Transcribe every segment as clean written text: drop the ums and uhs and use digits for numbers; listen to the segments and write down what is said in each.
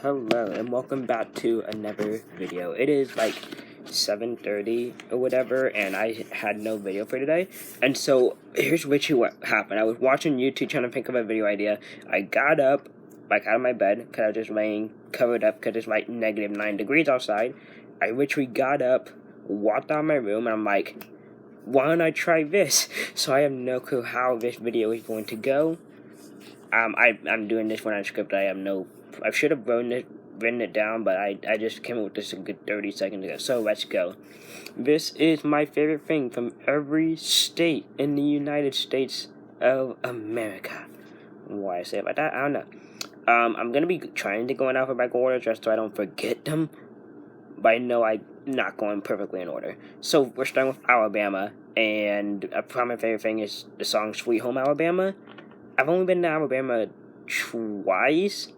Hello and welcome back to another video. It is like 7:30 or whatever, and I had no video for today. And so here's what happened. I was watching YouTube trying to think of a video idea. I got up like out of my bed because I was just laying covered up because it's like -9 degrees outside. I literally got up, walked out of my room, and I'm like, why don't I try this? So I have no clue how this video is going to go. I'm doing this one unscripted. I should have written it down, but I just came up with this a good 30 seconds ago. So let's go. This is my favorite thing from every state in the United States of America. Why I say it like that, I don't know. I'm gonna be trying to go in alphabetical order just so I don't forget them, but I know I'm not going perfectly in order. So we're starting with Alabama, and probably my favorite thing is the song "Sweet Home Alabama." I've only been to Alabama twice,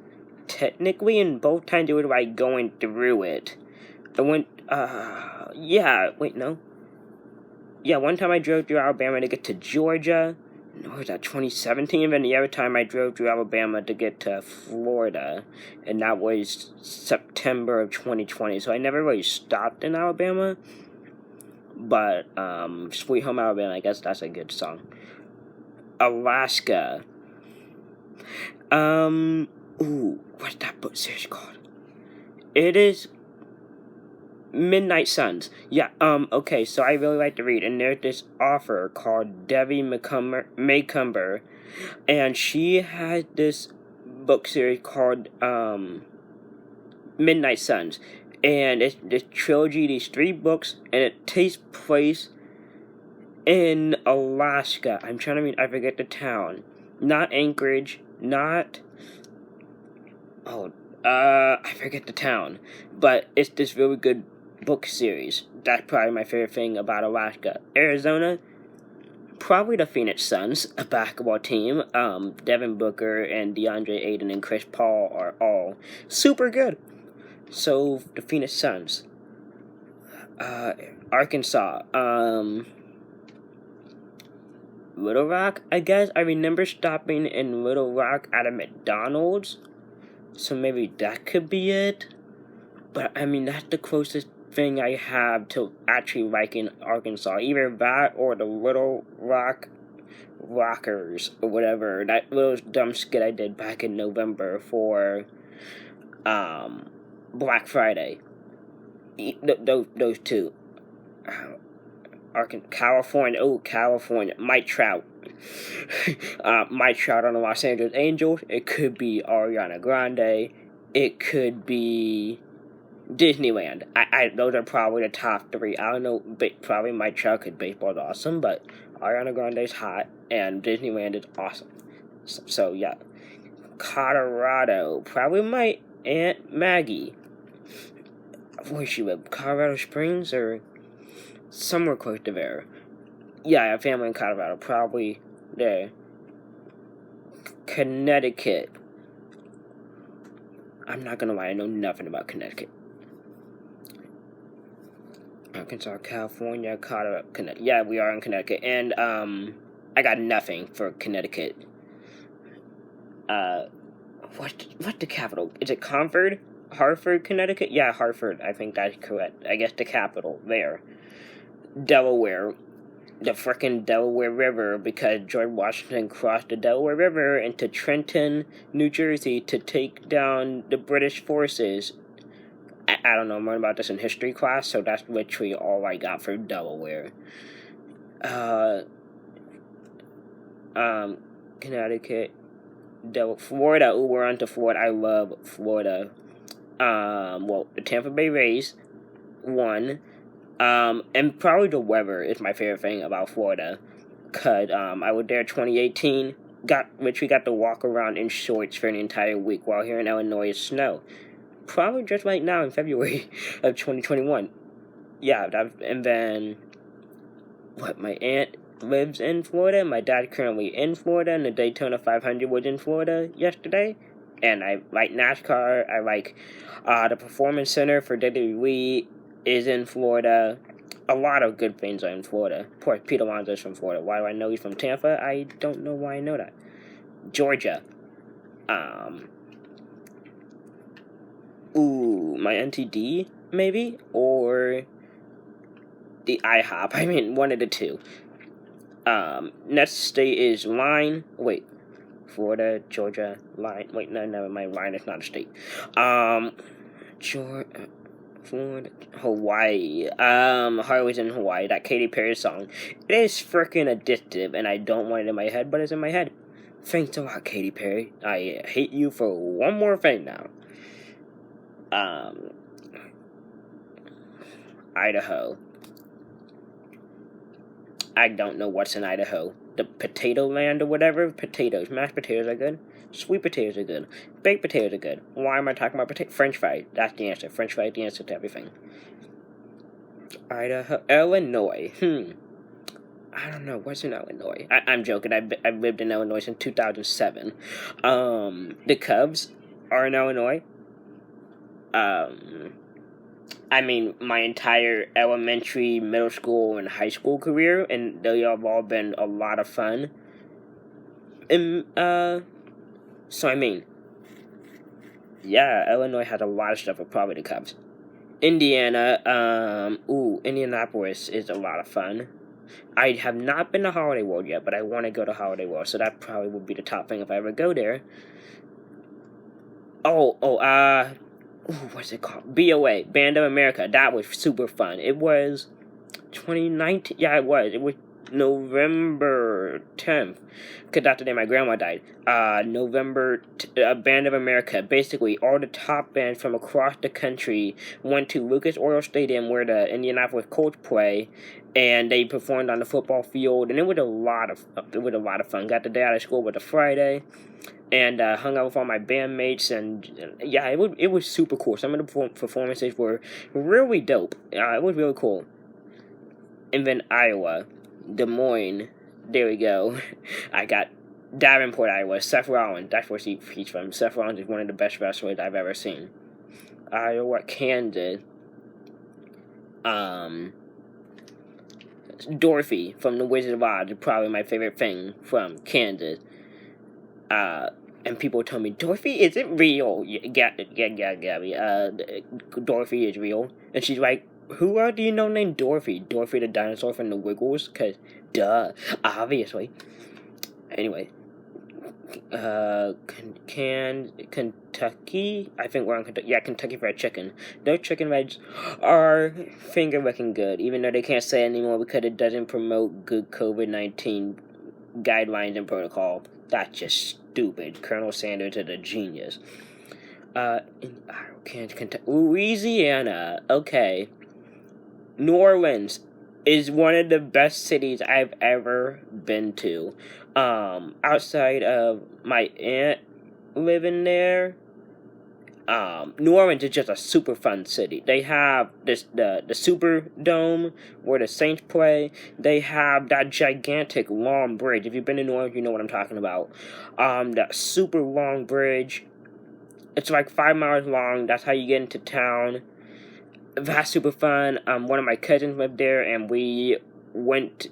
technically, and both times it was like going through it. One time I drove through Alabama to get to Georgia. No, was that 2017? And then the other time I drove through Alabama to get to Florida, and that was September of 2020. So I never really stopped in Alabama. But Sweet Home Alabama, I guess that's a good song. Alaska. What's that book series called? It is Midnight Suns. Yeah, okay, so I really like to read, and there's this author called Debbie Macomber, and she had this book series called, Midnight Suns, and it's this trilogy, these 3 books, and it takes place in Alaska. I forget the town. Not Anchorage, I forget the town. But it's this really good book series. That's probably my favorite thing about Alaska. Arizona, probably the Phoenix Suns, a basketball team. Devin Booker and DeAndre Ayton and Chris Paul are all super good. So, the Phoenix Suns. Arkansas, Little Rock, I guess. I remember stopping in Little Rock at a McDonald's, so maybe that could be it. But, I mean, that's the closest thing I have to actually liking Arkansas. Either that or the Little Rock Rockers, or whatever. That little dumb skit I did back in November for, Black Friday. Those two. California. Mike Trout. Mike Trout on the Los Angeles Angels. It could be Ariana Grande. It could be Disneyland. Those are probably the top 3. I don't know, probably Mike Trout because baseball's awesome, but Ariana Grande's hot, and Disneyland is awesome. So yeah. Colorado. Probably my Aunt Maggie. Where she live? Colorado Springs or somewhere close to there. Yeah, I have family in Colorado, probably there. Connecticut. I'm not gonna lie, I know nothing about Connecticut. Arkansas, California, Colorado, Connecticut. Yeah, we are in Connecticut, and I got nothing for Connecticut. What's the capital? Is it Concord? Hartford, Connecticut? Yeah, Hartford. I think that's correct. I guess the capital there. Delaware, the frickin' Delaware River, because George Washington crossed the Delaware River into Trenton, New Jersey to take down the British forces. I don't know, I learned about this in history class, so that's literally all I got for Delaware. Connecticut, Florida. Ooh, we're on to Florida. I love Florida. The Tampa Bay Rays won. And probably the weather is my favorite thing about Florida, cause I was there 2018, literally got to walk around in shorts for an entire week, while here in Illinois it's snow. Probably just right now in February of 2021. Yeah, and then, my aunt lives in Florida, my dad currently in Florida, and the Daytona 500 was in Florida yesterday. And I like NASCAR, I like, the Performance Center for WWE is in Florida. A lot of good things are in Florida. Of course, Pete Alonso's from Florida. Why do I know he's from Tampa? I don't know why I know that. Georgia. Ooh, my NTD, maybe? Or the IHOP. I mean, one of the two. Next state is Line. Wait. Florida, Georgia, Line. Wait, no, never mind. Line is not a state. Georgia, Florida, Hawaii. Harley's in Hawaii. That Katy Perry song. It is freaking addictive, and I don't want it in my head, but it's in my head. Thanks a lot, Katy Perry. I hate you for one more thing now. Idaho. I don't know what's in Idaho. The potato land or whatever. Potatoes. Mashed potatoes are good. Sweet potatoes are good. Baked potatoes are good. Why am I talking about French fries? That's the answer. French fries is the answer to everything. Idaho. Illinois. I don't know. What's in Illinois? I'm joking. I've lived in Illinois since 2007. The Cubs are in Illinois. I mean, my entire elementary, middle school, and high school career, and they have all been a lot of fun. And, so I mean, yeah, Illinois has a lot of stuff, but probably the Cubs. Indiana, Indianapolis is a lot of fun. I have not been to Holiday World yet, but I want to go to Holiday World, so that probably would be the top thing if I ever go there. What's it called? BOA, Band of America. That was super fun. It was 2019. Yeah, it was. It was November 10th. Because that's the day my grandma died. Band of America. Basically, all the top bands from across the country went to Lucas Oil Stadium where the Indianapolis Colts play. And they performed on the football field. And it was a lot of fun. Got the day out of school with a Friday. And hung out with all my bandmates, and yeah, it was super cool. Some of the performances were really dope. It was really cool. And then Iowa, Des Moines, there we go. I got Davenport, Iowa. Seth Rollins, that's where he's from. Seth Rollins is one of the best wrestlers I've ever seen. Iowa, Kansas. Dorothy from The Wizard of Oz is probably my favorite thing from Kansas. And people tell me, Dorothy isn't real. Gabby. Dorothy is real. And she's like, who do you know named Dorothy? Dorothy the dinosaur from the Wiggles? Because, duh, obviously. Anyway. Kentucky? I think we're on Kentucky. Yeah, Kentucky Fried Chicken. Those chicken legs are finger-licking good, even though they can't say it anymore because it doesn't promote good COVID-19 guidelines and protocol. That's just stupid. Colonel Sanders is a genius. Kentucky, Louisiana. Okay. New Orleans is one of the best cities I've ever been to. Outside of my aunt living there, New Orleans is just a super fun city. They have the Superdome where the Saints play. They have that gigantic long bridge. If you've been to New Orleans, you know what I'm talking about. That super long bridge. It's like 5 miles long. That's how you get into town. That's super fun. One of my cousins lived there, and we went.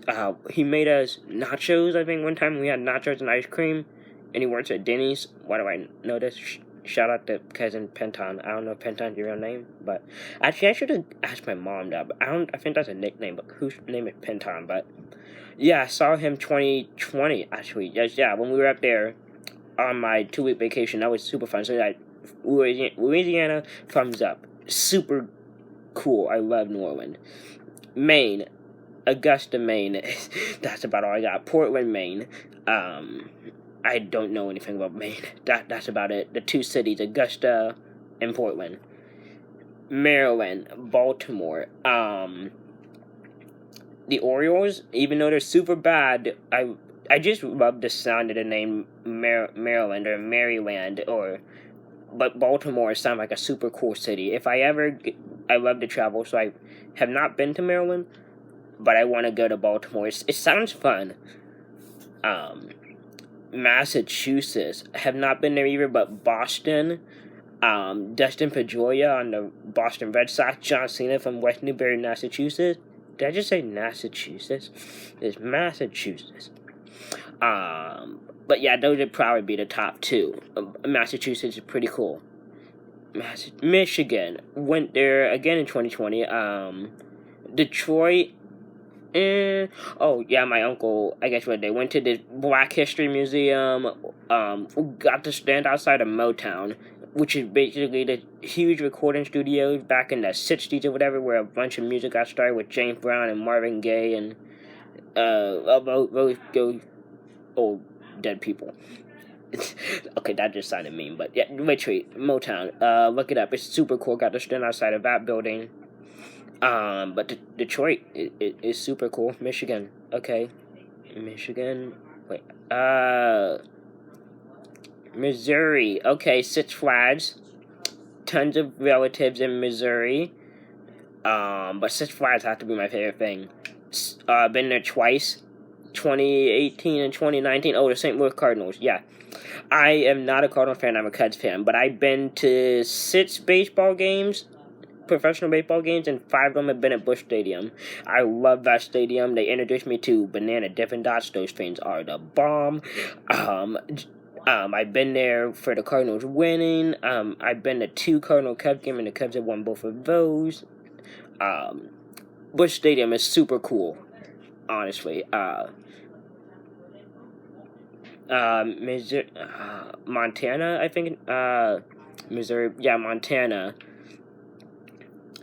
He made us nachos. I think one time we had nachos and ice cream, and he works at Denny's. Why do I know this? Shout out to cousin Penton. I don't know if Penton's your real name, but actually I should have asked my mom that. But I think that's a nickname. But whose name is Penton? But yeah, I saw him 2020 actually. Yeah, when we were up there on my 2-week vacation, that was super fun. So like Louisiana, thumbs up. Super cool. I love New Orleans. Maine, Augusta, Maine. That's about all I got. Portland, Maine. I don't know anything about Maine. That's about it. The two cities, Augusta and Portland. Maryland, Baltimore. The Orioles, even though they're super bad, I just love the sound of the name Maryland or Maryland but Baltimore sounds like a super cool city. I love to travel, so I have not been to Maryland, but I want to go to Baltimore. It sounds fun. Massachusetts. Have not been there either, but Boston. Dustin Pedroia on the Boston Red Sox. John Cena from West Newbury, Massachusetts. Did I just say Massachusetts? It's Massachusetts. But yeah, those would probably be the top two. Massachusetts is pretty cool. Michigan. Went there again in 2020. Detroit. Oh yeah, my uncle. I guess what they went to the Black History Museum. Got to stand outside of Motown, which is basically the huge recording studios back in the '60s or whatever, where a bunch of music got started with James Brown and Marvin Gaye and those old dead people. Okay, that just sounded mean, but yeah, literally Motown. Look it up. It's super cool. Got to stand outside of that building. But Detroit is super cool. Michigan. Okay. Michigan. Wait. Missouri. Okay, Six Flags. Tons of relatives in Missouri. But Six Flags have to be my favorite thing. Been there twice. 2018 and 2019. Oh, the St. Louis Cardinals. Yeah. I am not a Cardinals fan. I'm a Cubs fan. But I've been to 6 baseball games. Professional baseball games, and 5 of them have been at Busch Stadium. I love that stadium. They introduced me to Banana Dippin' Dots. Those things are the bomb. I've been there for the Cardinals winning. I've been to 2 Cardinal Cubs games, and the Cubs have won both of those. Busch Stadium is super cool, honestly. Montana, I think. Missouri, yeah, Montana.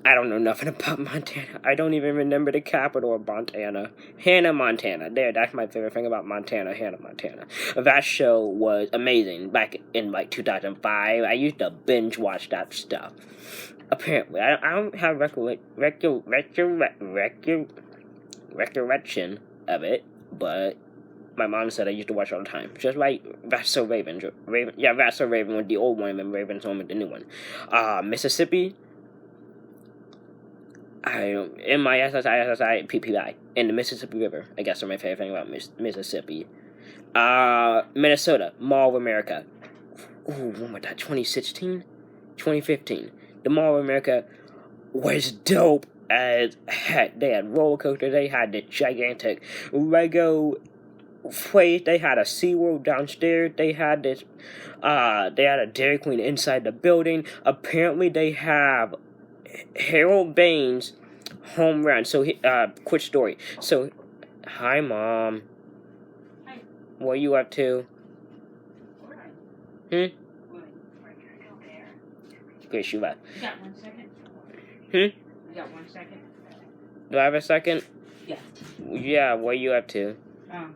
I don't know nothing about Montana. I don't even remember the capital of Montana. Hannah, Montana. There, that's my favorite thing about Montana. Hannah, Montana. That show was amazing back in like 2005. I used to binge watch that stuff. Apparently, I don't have recollection of it, but my mom said I used to watch it all the time. Just like That's So Raven. Yeah, That's So Raven with the old one, and Raven's Home with the new one. Mississippi. MISSI, PPI, and the Mississippi River. I guess are my favorite thing about Mississippi. Minnesota, Mall of America. Ooh, when was that? 2016? 2015. The Mall of America was dope as heck. They had roller coasters. They had the gigantic Lego place. They had a SeaWorld downstairs. They had this. They had a Dairy Queen inside the building. Apparently, they have Harold Baines home run. So, quick story. So, hi, Mom. Hi. What are you up to? Okay, she left. You got 1 second? You got 1 second? Do I have a second? Yeah. Yeah, what are you up to?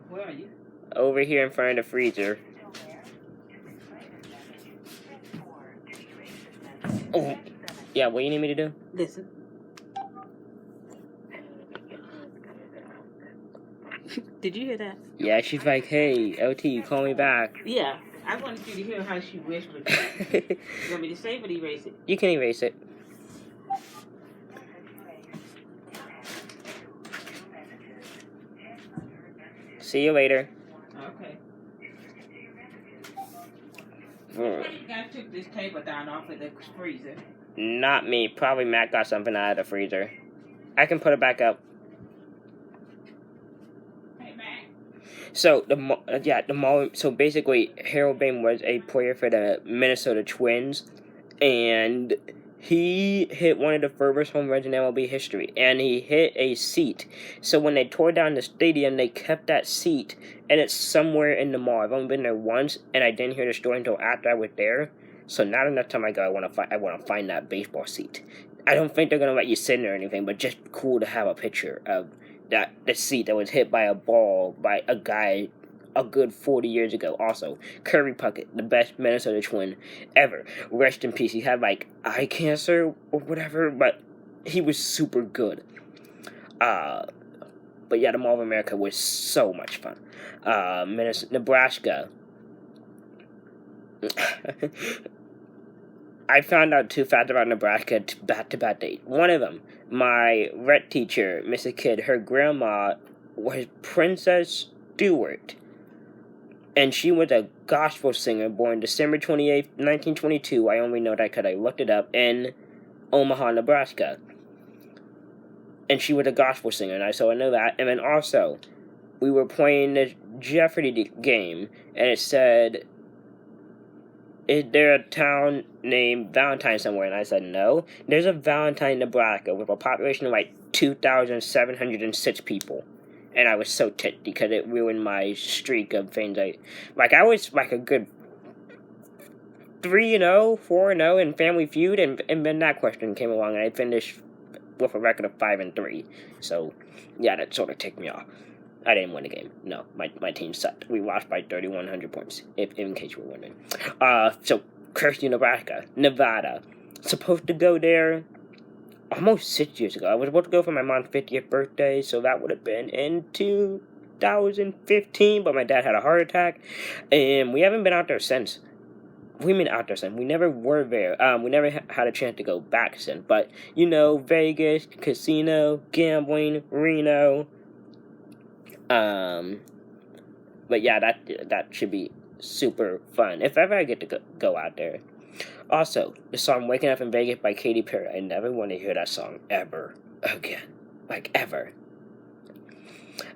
Where are you? Over here in front of the freezer. Oh, yeah, what do you need me to do? Listen. Did you hear that? Yeah, she's like, hey, LT, call me back. Yeah, I wanted you to hear how she whispered. You want me to save it or erase it? You can erase it. See you later. Okay. Hmm. You guys took this table down off of the freezer. Not me. Probably Matt got something out of the freezer. I can put it back up. Hey, Matt. So the mall. So basically, Harold Bain was a player for the Minnesota Twins, and he hit one of the furthest home runs in MLB history, and he hit a seat. So when they tore down the stadium, they kept that seat, and it's somewhere in the mall. I've only been there once, and I didn't hear the story until after I was there. So not enough time I go, I want to find that baseball seat. I don't think they're gonna let you sit in there or anything, but just cool to have a picture of the seat that was hit by a ball by a guy a good 40 years ago. Also, Kirby Puckett, the best Minnesota Twin ever. Rest in peace. He had like eye cancer or whatever, but he was super good. But yeah, the Mall of America was so much fun. Nebraska. I found out 2 facts about Nebraska back-to-back days. One of them, my ret teacher, Mrs. Kidd, her grandma was Princess Stewart. And she was a gospel singer born December 28th, 1922. I only know that because I looked it up in Omaha, Nebraska. And she was a gospel singer, and so I know that. And then also, we were playing the Jeopardy game, and it said, is there a town named Valentine somewhere? And I said, no. There's a Valentine, Nebraska, with a population of like 2,706 people. And I was so ticked because it ruined my streak of things. I was like a good 3-0, 4-0 in Family Feud, and then that question came along, and I finished with a record of 5-3. So, yeah, that sort of ticked me off. I didn't win the game. No, my team sucked. We lost by 3,100 points, in case you were wondering. So, Kersey, Nebraska, Nevada. Supposed to go there almost 6 years ago. I was supposed to go for my mom's 50th birthday, so that would have been in 2015, but my dad had a heart attack, and we haven't been out there since. We never were there. We never had a chance to go back since. But, Vegas, casino, gambling, Reno. But yeah, that should be super fun if ever I get to go out there. Also, the song "Waking Up in Vegas" by Katy Perry. I never want to hear that song ever again, like ever.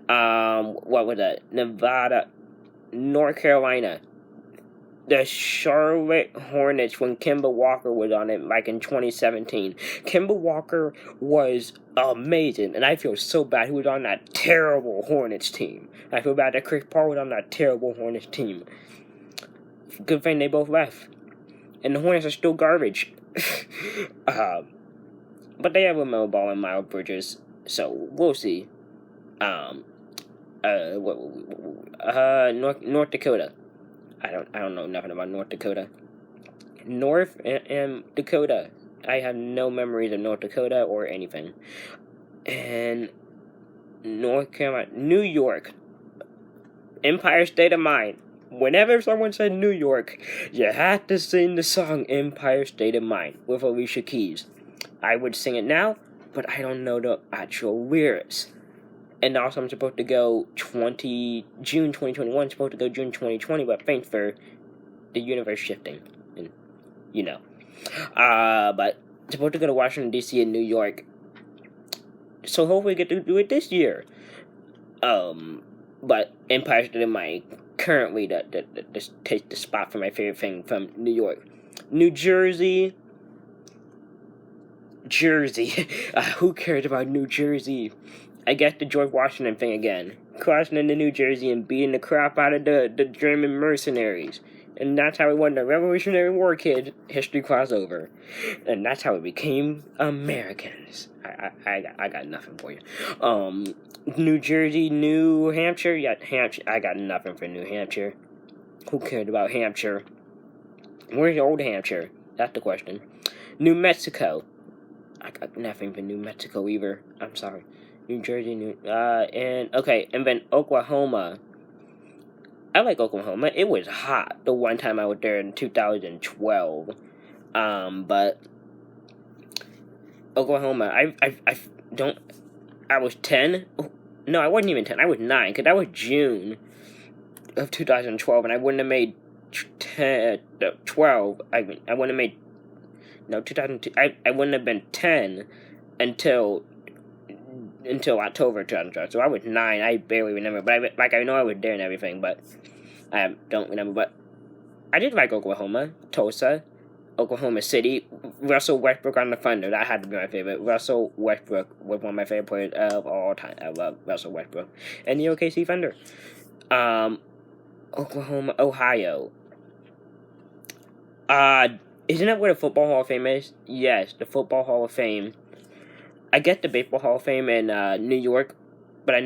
What was that? Nevada, North Carolina. The Charlotte Hornets when Kemba Walker was on it, like in 2017. Kemba Walker was amazing, and I feel so bad he was on that terrible Hornets team. I feel bad that Chris Paul was on that terrible Hornets team. Good thing they both left. And the Hornets are still garbage. But they have LaMelo Ball and Miles Bridges, so we'll see. North Dakota. I don't know nothing about North Dakota. North and Dakota. I have no memories of North Dakota or anything. And North Carolina, New York. Empire State of Mind. Whenever someone said New York, you had to sing the song Empire State of Mind with Alicia Keys. I would sing it now, but I don't know the actual lyrics. And also I'm supposed to go June 2021, supposed to go June 2020, but thanks for the universe shifting. And, but supposed to go to Washington, D.C. and New York. So hopefully get to do it this year. But Empire State of Mind currently takes the spot for my favorite thing from New York. New Jersey. Who cares about New Jersey? I guess the George Washington thing again. Crossing into New Jersey and beating the crap out of the German mercenaries. And that's how we won the Revolutionary War, kid. History crossover. And that's how we became Americans. I got nothing for you. New Jersey, New Hampshire. Yeah, Hampshire. I got nothing for New Hampshire. Who cared about Hampshire? Where's Old Hampshire? That's the question. New Mexico. I got nothing for New Mexico either. I'm sorry. New Jersey, and then Oklahoma. I like Oklahoma. It was hot the one time I was there in 2012. But Oklahoma, I was 10. No, I wasn't even 10. I was 9, because that was June of 2012, and I wouldn't have made 12. I wouldn't have made, 2002. I wouldn't have been 10 until October 2012. So I was 9. I barely remember, but I know I was there and everything, but I don't remember. But I did like Oklahoma, Tulsa, Oklahoma City, Russell Westbrook on the Thunder. That had to be my favorite. Russell Westbrook was one of my favorite players of all time. I love Russell Westbrook. And the OKC Thunder. Oklahoma, Ohio. Isn't that where the Football Hall of Fame is? Yes, the Football Hall of Fame. I get the Baseball Hall of Fame in New York, but I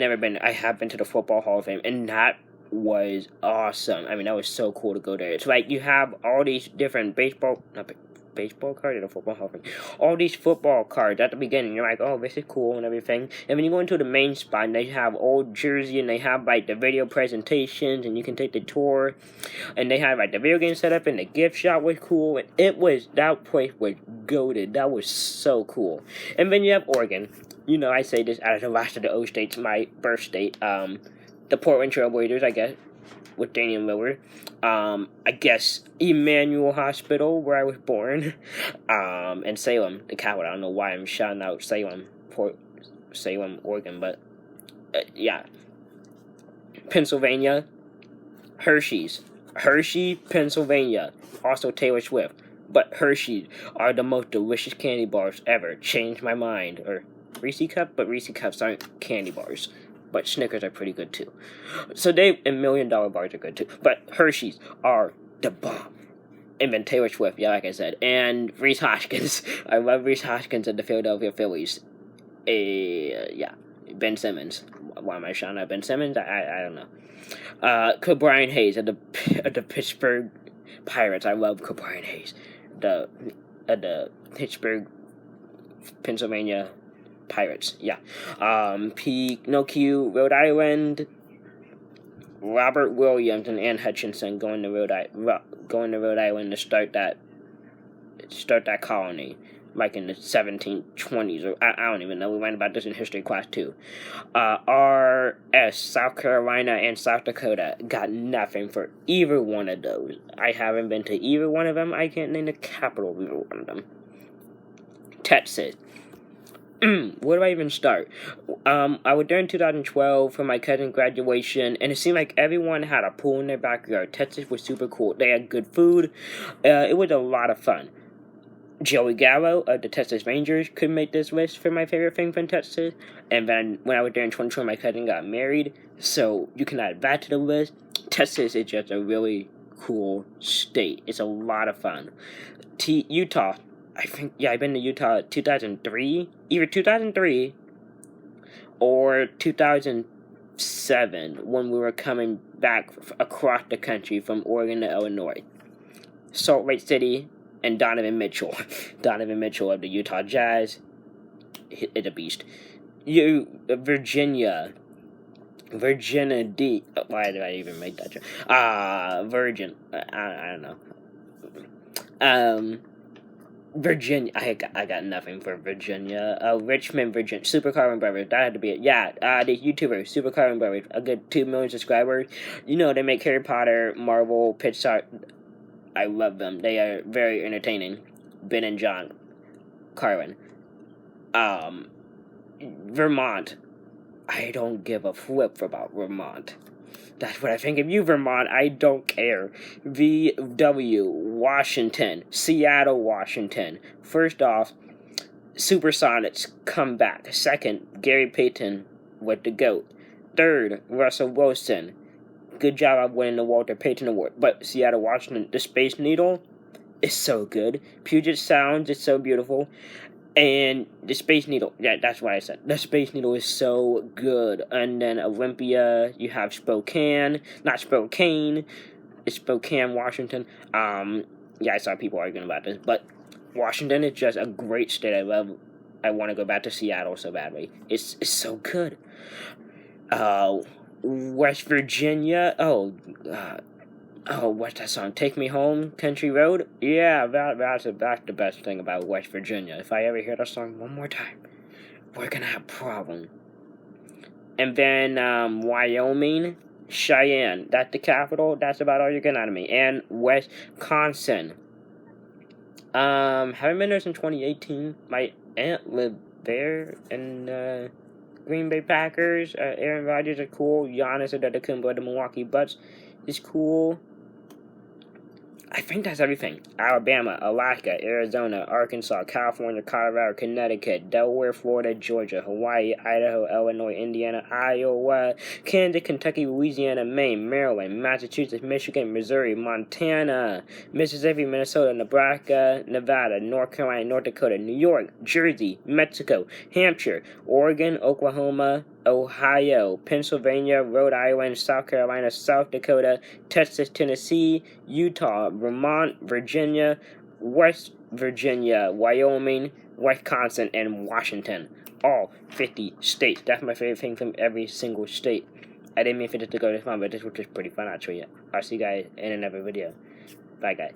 have been to the Football Hall of Fame, and that was awesome. I mean, that was so cool to go there. It's like you have all these different baseball cards at the Football Hall of Fame. All these football cards at the beginning. You're like, oh, this is cool and everything. And then you go into the main spot, and they have old jersey, and they have like the video presentations, and you can take the tour. And they have like the video game setup, and the gift shop was cool. And that place was goated. That was so cool. And then you have Oregon. I say this out of the last of the O states, my birth state. The Portland Trailblazers, I guess, with Damian Lillard. I guess Emmanuel Hospital, where I was born. And Salem, the capital. I don't know why I'm shouting out Salem, Oregon, but yeah. Pennsylvania, Hershey's. Hershey, Pennsylvania. Also Taylor Swift. But Hershey are the most delicious candy bars ever. Changed my mind. Or Reese's Cup, but Reese's Cups aren't candy bars. But Snickers are pretty good too. So and $1 million bars are good too. But Hershey's are the bomb. And then Taylor Swift, yeah, like I said. And Reese Hoskins. I love Reese Hoskins of the Philadelphia Phillies. Yeah. Ben Simmons. Why am I shouting out Ben Simmons? I don't know. Brian Hayes of the Pittsburgh Pirates. I love Brian Hayes. The Pittsburgh, Pennsylvania Pirates. Yeah. Pinocchio, Rhode Island. Robert Williams and Ann Hutchinson going to Rhode Island to start that colony, like in the 1720s, or I don't even know. We learned about this in history class too. R.S. South Carolina and South Dakota got nothing for either one of those. I haven't been to either one of them. I can't name the capital of either one of them. Texas. Where do I even start? I was there in 2012 for my cousin's graduation, and it seemed like everyone had a pool in their backyard. Texas was super cool. They had good food. It was a lot of fun. Joey Gallo of the Texas Rangers could make this list for my favorite thing from Texas. And then when I was there in 2020, my cousin got married, so you can add that to the list. Texas is just a really cool state. It's a lot of fun. Utah. I've been to Utah 2003, either 2003 or 2007 when we were coming back across the country from Oregon to Illinois. Salt Lake City and Donovan Mitchell. Donovan Mitchell of the Utah Jazz is a beast. Virginia D. Why did I even make that joke? Virgin. I don't know. Virginia, I got nothing for Virginia. Richmond, Virginia, Super Carbon Brothers, that had to be it. Yeah, the YouTubers, Super Carbon Brothers, a good 2 million subscribers. You know, they make Harry Potter, Marvel, Pixar. I love them. They are very entertaining. Ben and John Carlin. Vermont. I don't give a flip about Vermont. That's what I think of you, Vermont. I don't care. VW, Washington, Seattle, Washington. First off, Supersonics come back. Second, Gary Payton with the GOAT. Third, Russell Wilson. Good job of winning the Walter Payton Award. But Seattle, Washington, the Space Needle is so good. Puget Sound is so beautiful. And the Space Needle, yeah, that's what I said. The Space Needle is so good. And then Olympia, you have Spokane, not Spokane, it's Spokane, Washington. Yeah, I saw people arguing about this, but Washington is just a great state. I want to go back to Seattle so badly. It's so good. West Virginia, what's that song? Take Me Home, Country Road? Yeah, that's the best thing about West Virginia. If I ever hear that song one more time, we're gonna have a problem. And then, Wyoming, Cheyenne. That's the capital. That's about all you're getting out of me. And Wisconsin. Haven't been there since 2018. My aunt lived there, and, Green Bay Packers. Aaron Rodgers are cool. Giannis Antetokounmpo of the Milwaukee Bucks is cool. I think that's everything. Alabama, Alaska, Arizona, Arkansas, California, Colorado, Connecticut, Delaware, Florida, Georgia, Hawaii, Idaho, Illinois, Indiana, Iowa, Kansas, Kentucky, Louisiana, Maine, Maryland, Massachusetts, Michigan, Missouri, Montana, Mississippi, Minnesota, Nebraska, Nevada, North Carolina, North Dakota, New York, Jersey, Mexico, Hampshire, Oregon, Oklahoma, Ohio, Pennsylvania, Rhode Island, South Carolina, South Dakota, Texas, Tennessee, Utah, Vermont, Virginia, West Virginia, Wyoming, Wisconsin, and Washington. All 50 states. That's my favorite thing from every single state. I didn't mean for this to go this fun, but this was just pretty fun actually. I'll see you guys in another video. Bye, guys.